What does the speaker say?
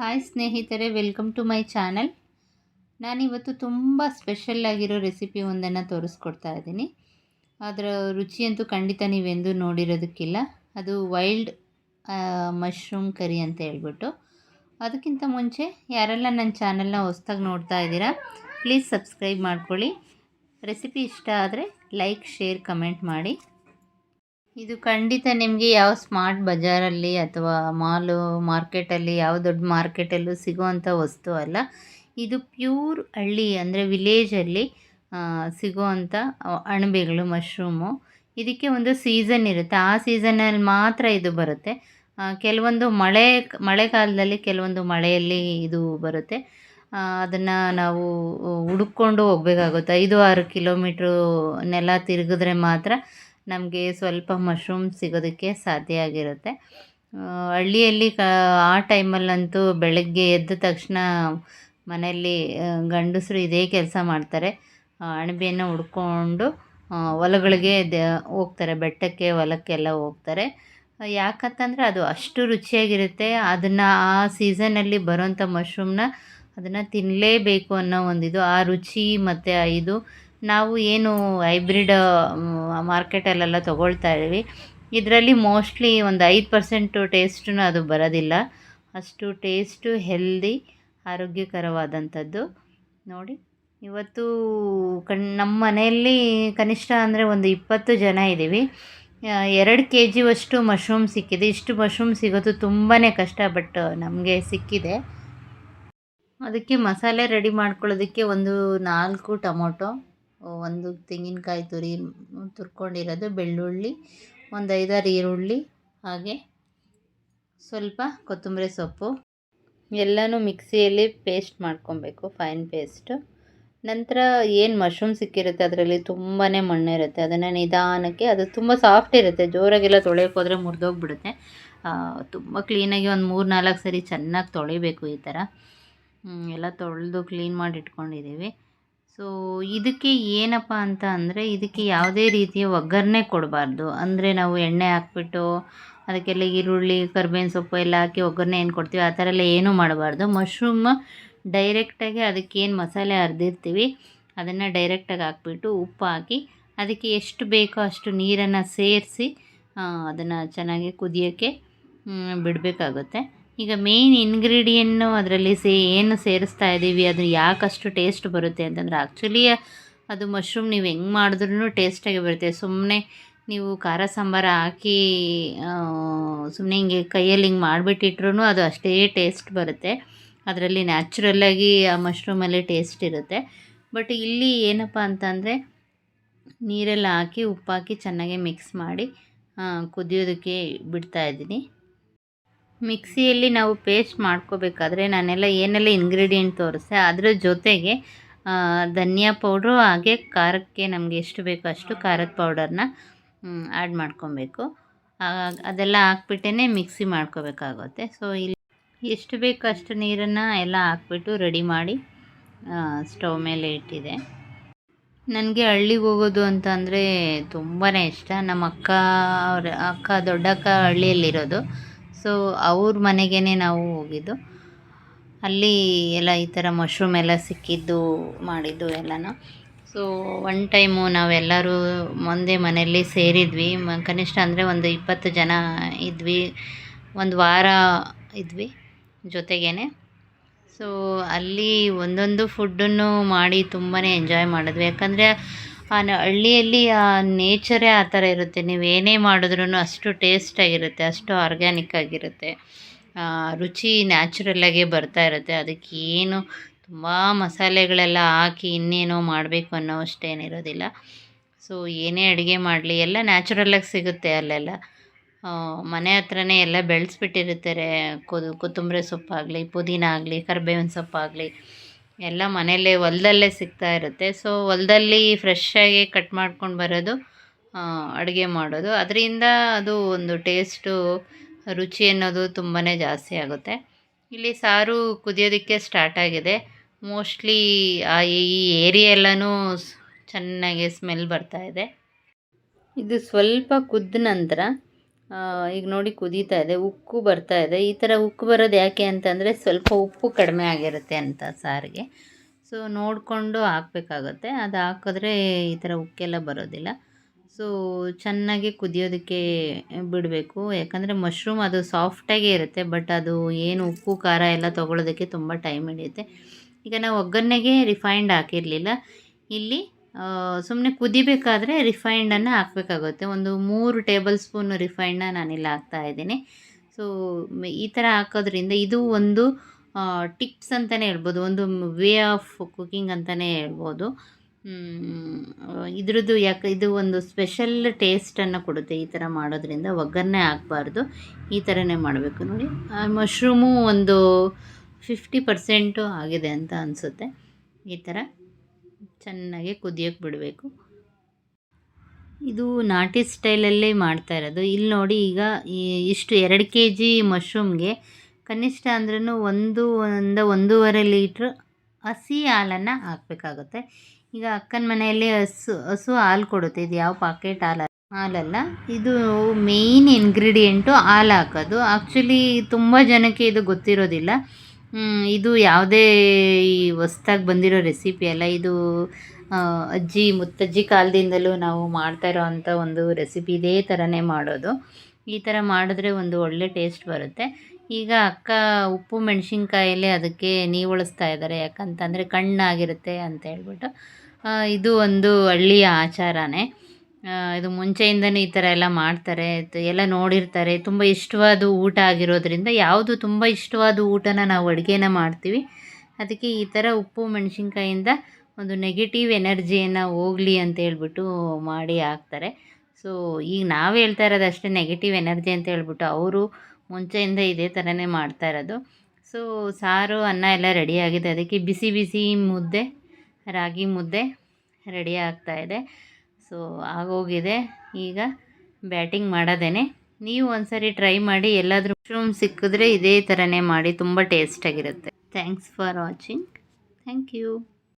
Hi ಸ್ನೇಹಿತರೆ, welcome to my channel. ನಾನಿವತ್ತು ತುಂಬ ಸ್ಪೆಷಲ್ ಆಗಿರೋ ರೆಸಿಪಿ ಒಂದನ್ನು ತೋರಿಸ್ಕೊಡ್ತಾ ಇದ್ದೀನಿ. ಅದರ ರುಚಿಯಂತೂ ಖಂಡಿತ ನೀವೆಂದೂ ನೋಡಿರೋದಕ್ಕಿಲ್ಲ. ಅದು ವೈಲ್ಡ್ ಮಶ್ರೂಮ್ ಕರಿ ಅಂತ ಹೇಳ್ಬಿಟ್ಟು. ಅದಕ್ಕಿಂತ ಮುಂಚೆ ಯಾರೆಲ್ಲ ನನ್ನ ಚಾನಲ್ನ ಹೊಸ್ದಾಗಿ ನೋಡ್ತಾ ಇದ್ದೀರಾ, ಪ್ಲೀಸ್ ಸಬ್ಸ್ಕ್ರೈಬ್ ಮಾಡ್ಕೊಳ್ಳಿ. ರೆಸಿಪಿ ಇಷ್ಟ ಆದರೆ ಲೈಕ್, ಶೇರ್, ಕಮೆಂಟ್ ಮಾಡಿ. ಇದು ಖಂಡಿತ ನಿಮಗೆ ಯಾವ ಸ್ಮಾರ್ಟ್ ಬಜಾರಲ್ಲಿ ಅಥವಾ ಮಾರ್ಕೆಟಲ್ಲಿ, ಯಾವ ದೊಡ್ಡ ಮಾರ್ಕೆಟಲ್ಲೂ ಸಿಗೋವಂಥ ವಸ್ತು ಅಲ್ಲ. ಇದು ಪ್ಯೂರ್ ಹಳ್ಳಿ ಅಂದರೆ ವಿಲೇಜಲ್ಲಿ ಸಿಗೋವಂಥ ಅಣಬೆಗಳು, ಮಶ್ರೂಮು. ಇದಕ್ಕೆ ಒಂದು ಸೀಸನ್ ಇರುತ್ತೆ, ಆ ಸೀಸನಲ್ಲಿ ಮಾತ್ರ ಇದು ಬರುತ್ತೆ. ಕೆಲವೊಂದು ಮಳೆಗಾಲದಲ್ಲಿ, ಕೆಲವೊಂದು ಮಳೆಯಲ್ಲಿ ಇದು ಬರುತ್ತೆ. ಅದನ್ನು ನಾವು ಹುಡುಕೊಂಡು ಹೋಗಬೇಕಾಗುತ್ತೆ. 5-6 ಕಿಲೋಮೀಟ್ರು ನೆಲ ತಿರುಗಿದ್ರೆ ಮಾತ್ರ ನಮಗೆ ಸ್ವಲ್ಪ ಮಶ್ರೂಮ್ ಸಿಗೋದಕ್ಕೆ ಸಾಧ್ಯ ಆಗಿರುತ್ತೆ. ಹಳ್ಳಿಯಲ್ಲಿ ಆ ಟೈಮಲ್ಲಂತೂ ಬೆಳಗ್ಗೆ ಎದ್ದ ತಕ್ಷಣ ಮನೆಯಲ್ಲಿ ಗಂಡಸರು ಇದೇ ಕೆಲಸ ಮಾಡ್ತಾರೆ. ಅಣಬೆಯನ್ನು ಹುಡ್ಕೊಂಡು ಹೊಲಗಳಿಗೆ ಹೋಗ್ತಾರೆ, ಬೆಟ್ಟಕ್ಕೆ ಹೊಲಕ್ಕೆಲ್ಲ ಹೋಗ್ತಾರೆ. ಯಾಕಂತಂದರೆ ಅದು ಅಷ್ಟು ರುಚಿಯಾಗಿರುತ್ತೆ. ಅದನ್ನು ಆ ಸೀಸನಲ್ಲಿ ಬರೋಂಥ ಮಶ್ರೂಮ್ನ ಅದನ್ನು ತಿನ್ನಲೇಬೇಕು ಅನ್ನೋ ಒಂದಿದು, ಆ ರುಚಿ ಮತ್ತು ಇದು ನಾವು ಏನು ಹೈಬ್ರಿಡ್ ಮಾರ್ಕೆಟಲ್ಲೆಲ್ಲ ತೊಗೊಳ್ತಾ ಇದ್ದೀವಿ, ಇದರಲ್ಲಿ ಮೋಸ್ಟ್ಲಿ ಒಂದು 5% ಟೇಸ್ಟೂ ಅದು ಬರೋದಿಲ್ಲ. ಅಷ್ಟು ಟೇಸ್ಟು ಹೆಲ್ದಿ, ಆರೋಗ್ಯಕರವಾದಂಥದ್ದು. ನೋಡಿ, ಇವತ್ತು ನಮ್ಮ ಮನೆಯಲ್ಲಿ ಕನಿಷ್ಠ ಅಂದರೆ ಒಂದು 20 ಜನ ಇದ್ದೀವಿ. 2 kg ಮಶ್ರೂಮ್ ಸಿಕ್ಕಿದೆ. ಇಷ್ಟು ಮಶ್ರೂಮ್ ಸಿಗೋದು ತುಂಬಾ ಕಷ್ಟ, ಬಟ್ ನಮಗೆ ಸಿಕ್ಕಿದೆ. ಅದಕ್ಕೆ ಮಸಾಲೆ ರೆಡಿ ಮಾಡ್ಕೊಳ್ಳೋದಕ್ಕೆ ಒಂದು 4 ಟೊಮೊಟೊ, ಒಂದು ತೆಂಗಿನಕಾಯಿ ತುರ್ಕೊಂಡಿರೋದು, ಬೆಳ್ಳುಳ್ಳಿ, ಒಂದು 5-6 ಈರುಳ್ಳಿ, ಹಾಗೆ ಸ್ವಲ್ಪ ಕೊತ್ತಂಬರಿ ಸೊಪ್ಪು ಎಲ್ಲನೂ ಮಿಕ್ಸಿಯಲ್ಲಿ ಪೇಸ್ಟ್ ಮಾಡ್ಕೊಬೇಕು, ಫೈನ್ ಪೇಸ್ಟು. ನಂತರ ಏನು ಮಶ್ರೂಮ್ ಸಿಕ್ಕಿರುತ್ತೆ ಅದರಲ್ಲಿ ತುಂಬಾ ಮಣ್ಣಿರುತ್ತೆ. ಅದನ್ನು ನಿಧಾನಕ್ಕೆ, ಅದು ತುಂಬ ಸಾಫ್ಟ್ ಇರುತ್ತೆ, ಜೋರಾಗೆಲ್ಲ ತೊಳೆಯೋಕೆ ಹೋದರೆ ಮುರಿದೋಗ್ಬಿಡುತ್ತೆ. ತುಂಬ ಕ್ಲೀನಾಗಿ ಒಂದು 3-4 ಸರಿ ಚೆನ್ನಾಗಿ ತೊಳಿಬೇಕು. ಈ ಥರ ಎಲ್ಲ ತೊಳೆದು ಕ್ಲೀನ್ ಮಾಡಿ ಇಟ್ಕೊಂಡಿದ್ದೀವಿ. ಸೊ ಇದಕ್ಕೆ ಏನಪ್ಪ ಅಂತ ಅಂದರೆ, ಇದಕ್ಕೆ ಯಾವುದೇ ರೀತಿಯ ಒಗ್ಗರಣೆ ಕೊಡಬಾರ್ದು. ಅಂದರೆ ನಾವು ಎಣ್ಣೆ ಹಾಕ್ಬಿಟ್ಟು ಅದಕ್ಕೆಲ್ಲ ಈರುಳ್ಳಿ, ಕರ್ಬೇವಿನ ಸೊಪ್ಪು ಎಲ್ಲ ಹಾಕಿ ಒಗ್ಗರಣೆ ಏನು ಕೊಡ್ತೀವಿ, ಆ ಥರ ಎಲ್ಲ ಏನೂ ಮಾಡಬಾರ್ದು. ಮಶ್ರೂಮ್ ಡೈರೆಕ್ಟಾಗಿ ಅದಕ್ಕೇನು ಮಸಾಲೆ ಅರ್ದಿರ್ತೀವಿ ಅದನ್ನು ಡೈರೆಕ್ಟಾಗಿ ಹಾಕ್ಬಿಟ್ಟು ಉಪ್ಪು ಹಾಕಿ ಅದಕ್ಕೆ ಎಷ್ಟು ಬೇಕೋ ಅಷ್ಟು ನೀರನ್ನು ಸೇರಿಸಿ ಅದನ್ನು ಚೆನ್ನಾಗಿ ಕುದಿಯೋಕ್ಕೆ ಬಿಡಬೇಕಾಗುತ್ತೆ. ಈಗ ಮೇಯ್ನ್ ಇಂಗ್ರೀಡಿಯನ್ನು ಅದರಲ್ಲಿ ಏನು ಸೇರಿಸ್ತಾ ಇದ್ದೀವಿ, ಅದು ಯಾಕಷ್ಟು ಟೇಸ್ಟ್ ಬರುತ್ತೆ ಅಂತಂದರೆ, ಆ್ಯಕ್ಚುಲಿ ಅದು ಮಶ್ರೂಮ್ ನೀವು ಹೆಂಗೆ ಮಾಡಿದ್ರೂ ಟೇಸ್ಟಾಗಿ ಬರುತ್ತೆ. ಸುಮ್ಮನೆ ನೀವು ಖಾರ ಸಾಂಬಾರು ಹಾಕಿ ಸುಮ್ಮನೆ ಹಿಂಗೆ ಕೈಯಲ್ಲಿ ಹಿಂಗೆ ಮಾಡಿಬಿಟ್ಟಿಟ್ರೂ ಅದು ಅಷ್ಟೇ ಟೇಸ್ಟ್ ಬರುತ್ತೆ. ಅದರಲ್ಲಿ ನ್ಯಾಚುರಲ್ಲಾಗಿ ಆ ಮಶ್ರೂಮಲ್ಲಿ ಟೇಸ್ಟ್ ಇರುತ್ತೆ. ಬಟ್ ಇಲ್ಲಿ ಏನಪ್ಪ ಅಂತಂದರೆ, ನೀರೆಲ್ಲ ಹಾಕಿ ಉಪ್ಪು ಹಾಕಿ ಚೆನ್ನಾಗಿ ಮಿಕ್ಸ್ ಮಾಡಿ ಕುದಿಯೋದಕ್ಕೆ ಬಿಡ್ತಾಯಿದ್ದೀನಿ. ಮಿಕ್ಸಿಯಲ್ಲಿ ನಾವು ಪೇಸ್ಟ್ ಮಾಡ್ಕೋಬೇಕಾದ್ರೆ ನಾನೆಲ್ಲ ಏನೆಲ್ಲ ಇಂಗ್ರೀಡಿಯೆಂಟ್ ತೋರಿಸ್ದೆ, ಅದರ ಜೊತೆಗೆ ಧನಿಯಾ ಪೌಡ್ರು, ಹಾಗೆ ಖಾರಕ್ಕೆ ನಮಗೆ ಎಷ್ಟು ಬೇಕೋ ಅಷ್ಟು ಖಾರದ ಪೌಡರ್ನ ಆ್ಯಡ್ ಮಾಡ್ಕೊಬೇಕು. ಅದೆಲ್ಲ ಹಾಕ್ಬಿಟ್ಟೇ ಮಿಕ್ಸಿ ಮಾಡ್ಕೋಬೇಕಾಗುತ್ತೆ. ಸೊ ಇಲ್ಲಿ ಎಷ್ಟು ಬೇಕೋ ಅಷ್ಟು ನೀರನ್ನು ಎಲ್ಲ ಹಾಕ್ಬಿಟ್ಟು ರೆಡಿ ಮಾಡಿ ಸ್ಟವ್ ಮೇಲೆ ಇಟ್ಟಿದೆ. ನನಗೆ ಹಳ್ಳಿಗೆ ಹೋಗೋದು ಅಂತ ಅಂದರೆ ತುಂಬಾ ಇಷ್ಟ. ನಮ್ಮ ಅಕ್ಕ ದೊಡ್ಡಕ್ಕ ಹಳ್ಳಿಯಲ್ಲಿರೋದು. ಸೊ ಅವ್ರ ಮನೆಗೇ ನಾವು ಹೋಗಿದ್ದು. ಅಲ್ಲಿ ಎಲ್ಲ ಈ ಥರ ಮಶ್ರೂಮ್ ಎಲ್ಲ ಸಿಕ್ಕಿದ್ದು, ಮಾಡಿದ್ದು ಎಲ್ಲನೂ. ಸೊ ಒನ್ ಟೈಮು ನಾವೆಲ್ಲರೂ ಒಂದೇ ಮನೆಯಲ್ಲಿ ಸೇರಿದ್ವಿ. ಕನಿಷ್ಠ ಅಂದರೆ ಒಂದು 20 ಜನ ಇದ್ವಿ. ಒಂದು ವಾರ ಇದ್ವಿ ಜೊತೆಗೇ. ಸೊ ಅಲ್ಲಿ ಒಂದೊಂದು ಫುಡ್ಡನ್ನು ಮಾಡಿ ತುಂಬಾ ಎಂಜಾಯ್ ಮಾಡಿದ್ವಿ. ಯಾಕಂದರೆ ಹಳ್ಳಿಯಲ್ಲಿ ಆ ನೇಚರೇ ಆ ಥರ ಇರುತ್ತೆ. ನೀವು ಏನೇ ಮಾಡಿದ್ರೂ ಅಷ್ಟು ಟೇಸ್ಟಾಗಿರುತ್ತೆ, ಅಷ್ಟು ಆರ್ಗ್ಯಾನಿಕ್ ಆಗಿರುತ್ತೆ, ರುಚಿ ನ್ಯಾಚುರಲ್ಲಾಗೇ ಬರ್ತಾ ಇರುತ್ತೆ. ಅದಕ್ಕೆ ಏನು ತುಂಬ ಮಸಾಲೆಗಳೆಲ್ಲ ಹಾಕಿ ಇನ್ನೇನೋ ಮಾಡಬೇಕು ಅನ್ನೋ ಅಷ್ಟೇನಿರೋದಿಲ್ಲ. ಸೊ ಏನೇ ಅಡುಗೆ ಮಾಡಲಿ ಎಲ್ಲ ನ್ಯಾಚುರಲ್ಲಾಗಿ ಸಿಗುತ್ತೆ ಅಲ್ಲೆಲ್ಲ. ಮನೆ ಹತ್ರನೇ ಎಲ್ಲ ಬೆಳೆಸ್ಬಿಟ್ಟಿರ್ತಾರೆ. ಕೊತ್ತಂಬರಿ ಸೊಪ್ಪಾಗಲಿ, ಪುದೀನ ಆಗಲಿ, ಕರಿಬೇವಿನ ಸೊಪ್ಪಾಗಲಿ ಎಲ್ಲ ಮನೆಯಲ್ಲೇ ಹೊಲದಲ್ಲೇ ಸಿಗ್ತಾ ಇರುತ್ತೆ. ಸೊ ಹೊಲದಲ್ಲಿ ಫ್ರೆಶ್ಶಾಗಿ ಕಟ್ ಮಾಡ್ಕೊಂಡು ಬರೋದು, ಅಡುಗೆ ಮಾಡೋದು, ಅದರಿಂದ ಅದು ಒಂದು ಟೇಸ್ಟು, ರುಚಿ ಅನ್ನೋದು ತುಂಬಾ ಜಾಸ್ತಿ ಆಗುತ್ತೆ. ಇಲ್ಲಿ ಸಾರು ಕುದಿಯೋದಕ್ಕೆ ಸ್ಟಾರ್ಟ್ ಆಗಿದೆ. ಮೋಸ್ಟ್ಲಿ ಈ ಏರಿಯಾ ಎಲ್ಲನೂ ಚೆನ್ನಾಗಿ ಸ್ಮೆಲ್ ಬರ್ತಾಯಿದೆ. ಇದು ಸ್ವಲ್ಪ ಕುದ್ದ ನಂತರ ಈಗ ನೋಡಿ ಕುದೀತಾ ಇದೆ, ಉಕ್ಕು ಬರ್ತಾ ಇದೆ. ಈ ಥರ ಉಕ್ಕು ಬರೋದು ಯಾಕೆ ಅಂತಂದರೆ ಸ್ವಲ್ಪ ಉಪ್ಪು ಕಡಿಮೆ ಆಗಿರುತ್ತೆ ಅಂತ ಸಾರಿಗೆ. ಸೊ ನೋಡಿಕೊಂಡು ಹಾಕಬೇಕಾಗುತ್ತೆ. ಅದು ಹಾಕಿದ್ರೆ ಈ ಥರ ಉಕ್ಕೆಲ್ಲ ಬರೋದಿಲ್ಲ. ಸೊ ಚೆನ್ನಾಗಿ ಕುದಿಯೋದಕ್ಕೆ ಬಿಡಬೇಕು. ಯಾಕಂದರೆ ಮಶ್ರೂಮ್ ಅದು ಸಾಫ್ಟಾಗೇ ಇರುತ್ತೆ, ಬಟ್ ಅದು ಏನು ಉಪ್ಪು ಖಾರ ಎಲ್ಲ ತೊಗೊಳೋದಕ್ಕೆ ತುಂಬ ಟೈಮ್ ಹಿಡಿಯುತ್ತೆ. ಈಗ ನಾವು ಒಗ್ಗರಣೆಗೆ ರಿಫೈನ್ಡ್ ಹಾಕಿರಲಿಲ್ಲ. ಇಲ್ಲಿ ಸುಮ್ಮನೆ ಕುದಿಬೇಕಾದ್ರೆ ರಿಫೈಂಡನ್ನು ಹಾಕಬೇಕಾಗುತ್ತೆ. ಒಂದು 3 ಟೇಬಲ್ ಸ್ಪೂನ್ ರಿಫೈಂಡನ್ನ ನಾನಿಲ್ಲಿ ಹಾಕ್ತಾಯಿದ್ದೀನಿ. ಸೊ ಈ ಥರ ಹಾಕೋದ್ರಿಂದ ಇದು ಒಂದು ಟಿಪ್ಸ್ ಅಂತಲೇ ಹೇಳ್ಬೋದು, ಒಂದು ವೇ ಆಫ್ ಕುಕಿಂಗ್ ಅಂತಲೇ ಹೇಳ್ಬೋದು. ಇದ್ರದ್ದು ಯಾಕೆ ಇದು ಒಂದು ಸ್ಪೆಷಲ್ ಟೇಸ್ಟನ್ನು ಕೊಡುತ್ತೆ. ಈ ಥರ ಮಾಡೋದ್ರಿಂದ ಒಗ್ಗರಣೆ ಹಾಕಬಾರ್ದು, ಈ ಥರನೇ ಮಾಡಬೇಕು. ನೋಡಿ ಮಶ್ರೂಮು ಒಂದು 50% ಆಗಿದೆ ಅಂತ ಅನಿಸುತ್ತೆ. ಈ ಥರ ಚೆನ್ನಾಗಿ ಕುದಿಯೋಕ್ಕೆ ಬಿಡಬೇಕು. ಇದು ನಾಟಿ ಸ್ಟೈಲಲ್ಲೇ ಮಾಡ್ತಾ ಇರೋದು. ಇಲ್ಲಿ ನೋಡಿ, ಈಗ ಇಷ್ಟು 2 kg ಮಶ್ರೂಮ್ಗೆ ಕನಿಷ್ಠ ಅಂದ್ರೂ 1-1.5 ಲೀಟ್ರ್ ಹಸಿ ಹಾಲನ್ನು ಹಾಕಬೇಕಾಗುತ್ತೆ. ಈಗ ಅಕ್ಕನ ಮನೆಯಲ್ಲಿ ಹಸು ಹಾಲು ಕೊಡುತ್ತೆ. ಇದು ಯಾವ ಪಾಕೆಟ್ ಹಾಲಲ್ಲ, ಇದು ಮೇಯ್ನ್ ಇಂಗ್ರೀಡಿಯೆಂಟು ಹಾಲು ಹಾಕೋದು. ಆ್ಯಕ್ಚುಲಿ ತುಂಬ ಜನಕ್ಕೆ ಇದು ಗೊತ್ತಿರೋದಿಲ್ಲ. ಇದು ಯಾವುದೇ ಈ ಹೊಸ್ದಾಗಿ ಬಂದಿರೋ ರೆಸಿಪಿ ಅಲ್ಲ. ಇದು ಅಜ್ಜಿ ಮುತ್ತಜ್ಜಿ ಕಾಲದಿಂದಲೂ ನಾವು ಮಾಡ್ತಾ ಇರೋವಂಥ ಒಂದು ರೆಸಿಪಿ. ಇದೇ ಥರನೇ ಮಾಡೋದು. ಈ ಥರ ಮಾಡಿದ್ರೆ ಒಂದು ಒಳ್ಳೆ ಟೇಸ್ಟ್ ಬರುತ್ತೆ. ಈಗ ಅಕ್ಕ ಉಪ್ಪು ಮೆಣಸಿನ್ಕಾಯಲ್ಲೇ ಅದಕ್ಕೆ ನೀವುಳಿಸ್ತಾ ಇದ್ದಾರೆ, ಯಾಕಂತಂದರೆ ಕಣ್ಣಾಗಿರುತ್ತೆ ಅಂತ ಹೇಳ್ಬಿಟ್ಟು. ಇದು ಒಂದು ಹಳ್ಳಿಯ ಆಚಾರನೇ. ಇದು ಮುಂಚೆಯಿಂದನೇ ಈ ಥರ ಎಲ್ಲ ಮಾಡ್ತಾರೆ, ಎಲ್ಲ ನೋಡಿರ್ತಾರೆ. ತುಂಬ ಇಷ್ಟವಾದ ಊಟ ಆಗಿರೋದ್ರಿಂದ, ಯಾವುದು ತುಂಬ ಇಷ್ಟವಾದ ಊಟನ ನಾವು ಅಡುಗೆನ ಮಾಡ್ತೀವಿ. ಅದಕ್ಕೆ ಈ ಥರ ಉಪ್ಪು ಮೆಣಸಿನ್ಕಾಯಿಂದ ಒಂದು ನೆಗೆಟಿವ್ ಎನರ್ಜಿಯನ್ನು ಹೋಗಲಿ ಅಂತ ಹೇಳ್ಬಿಟ್ಟು ಮಾಡಿ ಹಾಕ್ತಾರೆ. ಸೊ ಈಗ ನಾವು ಹೇಳ್ತಾ ಇರೋದು ಅಷ್ಟೇ ನೆಗೆಟಿವ್ ಎನರ್ಜಿ ಅಂತ ಹೇಳ್ಬಿಟ್ಟು, ಅವರು ಮುಂಚೆಯಿಂದ ಇದೇ ಥರನೇ ಮಾಡ್ತಾ ಇರೋದು. ಸೊ ಸಾರು ಅನ್ನ ಎಲ್ಲ ರೆಡಿಯಾಗಿದೆ. ಅದಕ್ಕೆ ಬಿಸಿ ಬಿಸಿ ಮುದ್ದೆ, ರಾಗಿ ಮುದ್ದೆ ರೆಡಿ ಆಗ್ತಾಯಿದೆ. ಸೊ ಆಗೋಗಿದೆ. ಈಗ ಬ್ಯಾಟಿಂಗ್ ಮಾಡೋದೇನೆ. ನೀವು ಒಂದ್ಸರಿ ಟ್ರೈ ಮಾಡಿ. ಎಲ್ಲಾದರೂ ಮಶ್ರೂಮ್ ಸಿಕ್ಕಿದ್ರೆ ಇದೇ ಥರನೇ ಮಾಡಿ, ತುಂಬ ಟೇಸ್ಟಾಗಿರುತ್ತೆ. Thanks for watching. Thank you.